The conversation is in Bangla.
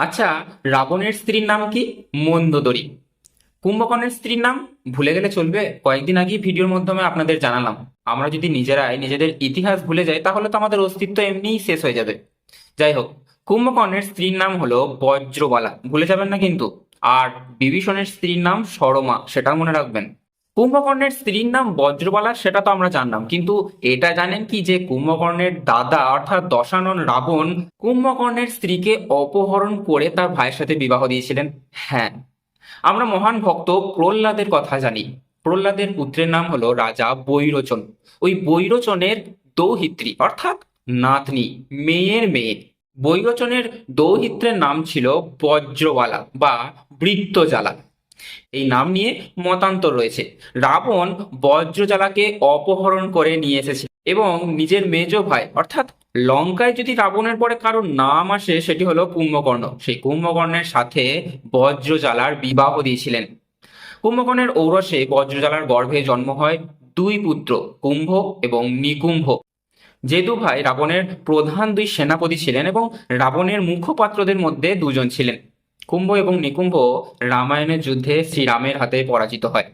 আচ্ছা, রাবণের স্ত্রীর নাম কি? মন্দোদরী। কুম্ভকর্ণের স্ত্রীর নাম ভুলে গেলে চলবে? কয়েকদিন আগেই ভিডিওর মাধ্যমে আপনাদের জানালাম। আমরা যদি নিজেরাই নিজেদের ইতিহাস ভুলে যাই তাহলে তো আমাদের অস্তিত্ব এমনিই শেষ হয়ে যাবে। যাই হোক, কুম্ভকর্ণের স্ত্রীর নাম হলো বজ্রবালা, ভুলে যাবেন না কিন্তু। আর বিভীষণের স্ত্রীর নাম সরমা, সেটাও মনে রাখবেন। কুম্ভকর্ণের স্ত্রীর নাম বজ্রবালা সেটা তো আমরা জানলাম, কিন্তু এটা জানেন কি যে কুম্ভকর্ণের দাদা অর্থাৎ দশানন রাবণ কুম্ভকর্ণের স্ত্রীকে অপহরণ করে তার ভাইয়ের সাথে বিবাহ দিয়েছিলেন? হ্যাঁ, আমরা মহান ভক্ত প্রহ্লাদের কথা জানি। প্রহ্লাদের পুত্রের নাম হলো রাজা বৈরোচন। ওই বৈরোচনের দৌহিত্রী অর্থাৎ নাতনি, মেয়ের মেয়ে। বৈরোচনের দৌহিত্রের নাম ছিল বজ্রবালা বা বৃত্তজালা। এই নাম নিয়ে মতান্তর রয়েছে। রাবণ বজ্রজালাকে অপহরণ করে নিয়ে এসেছে এবং নিজের মেজ ভাই অর্থাৎ লঙ্কায় যদি রাবণের পরে কারোর নাম আসে সেটি হলো কুম্ভকর্ণ। সেই কুম্ভকর্ণের সাথে বজ্রজালার বিবাহ দিয়েছিলেন। কুম্ভকর্ণের ঔরসে বজ্রজালার গর্ভে জন্ম হয় দুই পুত্র, কুম্ভ এবং নিকুম্ভ। যে দু ভাই রাবণের প্রধান দুই সেনাপতি ছিলেন এবং রাবণের মুখপাত্রদের মধ্যে দুজন ছিলেন। কুম্ভ এবং নিকুম্ভ রামায়ণের যুদ্ধে শ্রীরামের হাতে পরাজিত হয়।